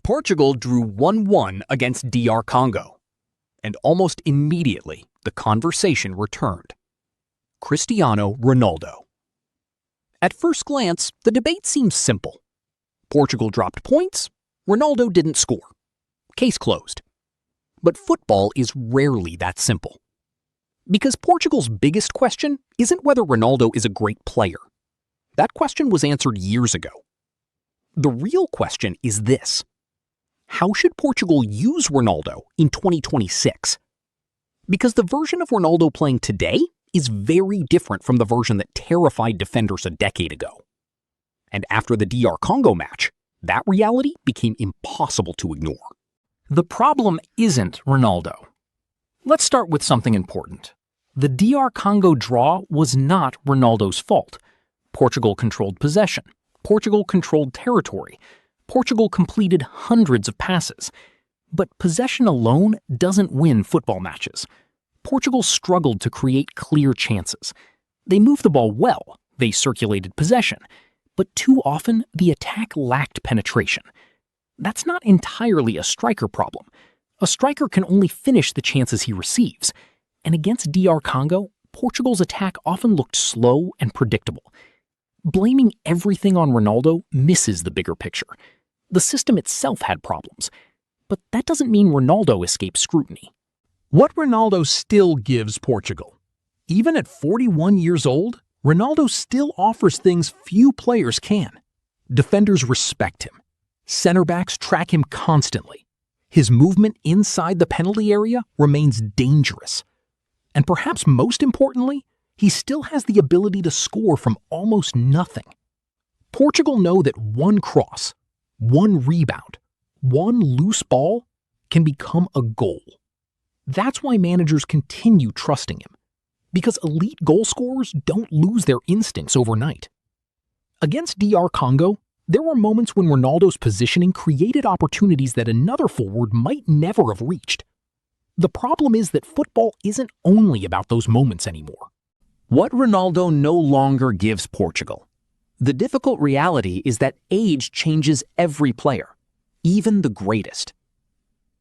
Portugal drew 1-1 against DR Congo, and almost immediately the conversation returned. Cristiano Ronaldo. At first glance, the debate seems simple. Portugal dropped points, Ronaldo didn't score. Case closed. But football is rarely that simple. Because Portugal's biggest question isn't whether Ronaldo is a great player. That question was answered years ago. The real question is this: how should Portugal use Ronaldo in 2026? Because the version of Ronaldo playing today is very different from the version that terrified defenders a decade ago. And after the DR Congo match, that reality became impossible to ignore. The problem isn't Ronaldo. Let's start with something important. The DR Congo draw was not Ronaldo's fault. Portugal controlled possession. Portugal controlled territory. Portugal completed hundreds of passes. But possession alone doesn't win football matches. Portugal struggled to create clear chances. They moved the ball well. They circulated possession. But too often, the attack lacked penetration. That's not entirely a striker problem. A striker can only finish the chances he receives. And against DR Congo, Portugal's attack often looked slow and predictable. Blaming everything on Ronaldo misses the bigger picture. The system itself had problems. But that doesn't mean Ronaldo escaped scrutiny. What Ronaldo still gives Portugal? Even at 41 years old, Ronaldo still offers things few players can. Defenders respect him. Center backs track him constantly. His movement inside the penalty area remains dangerous. And perhaps most importantly, he still has the ability to score from almost nothing. Portugal know that one cross, one rebound, one loose ball can become a goal. That's why managers continue trusting him, because elite goal scorers don't lose their instincts overnight. Against DR Congo, there were moments when Ronaldo's positioning created opportunities that another forward might never have reached. The problem is that football isn't only about those moments anymore. What Ronaldo no longer gives Portugal. The difficult reality is that age changes every player, even the greatest.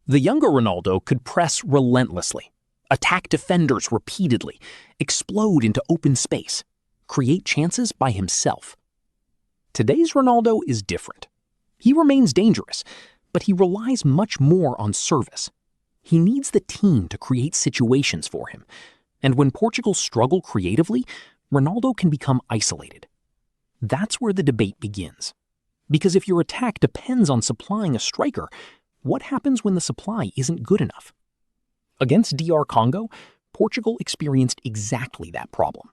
The younger Ronaldo could press relentlessly, attack defenders repeatedly, explode into open space, create chances by himself. Today's Ronaldo is different. He remains dangerous, but he relies much more on service. He needs the team to create situations for him. And when Portugal struggle creatively, Ronaldo can become isolated. That's where the debate begins. Because if your attack depends on supplying a striker, what happens when the supply isn't good enough? Against DR Congo, Portugal experienced exactly that problem.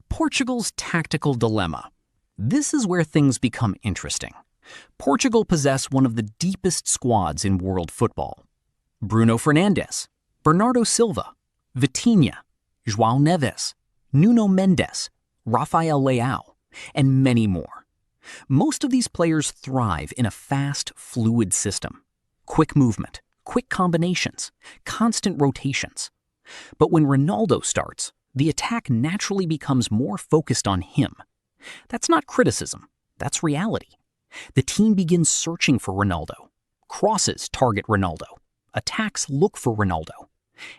Portugal's tactical dilemma. This is where things become interesting. Portugal possess one of the deepest squads in world football. Bruno Fernandes, Bernardo Silva, Vitinha, João Neves, Nuno Mendes, Rafael Leao, and many more. Most of these players thrive in a fast, fluid system. Quick movement, quick combinations, constant rotations. But when Ronaldo starts, the attack naturally becomes more focused on him. That's not criticism, that's reality. The team begins searching for Ronaldo. Crosses target Ronaldo. Attacks look for Ronaldo.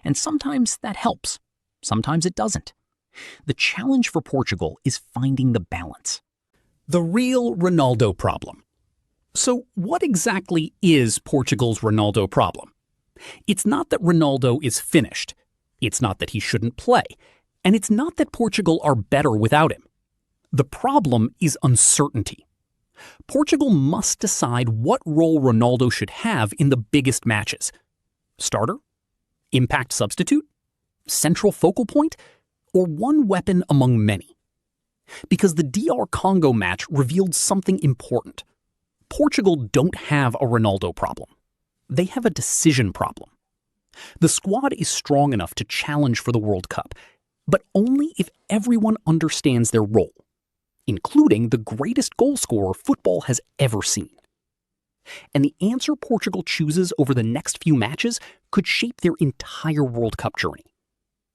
And sometimes that helps, sometimes it doesn't. The challenge for Portugal is finding the balance. The real Ronaldo problem. So what exactly is Portugal's Ronaldo problem? It's not that Ronaldo is finished. It's not that he shouldn't play. And it's not that Portugal are better without him. The problem is uncertainty. Portugal must decide what role Ronaldo should have in the biggest matches. Starter? Impact substitute? Central focal point? Or one weapon among many? Because the DR Congo match revealed something important. Portugal don't have a Ronaldo problem. They have a decision problem. The squad is strong enough to challenge for the World Cup, but only if everyone understands their role, including the greatest goal scorer football has ever seen. And the answer Portugal chooses over the next few matches could shape their entire World Cup journey.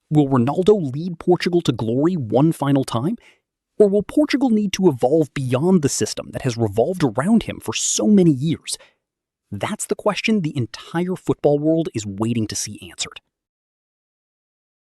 Will Ronaldo lead Portugal to glory one final time? Or will Portugal need to evolve beyond the system that has revolved around him for so many years? That's the question the entire football world is waiting to see answered.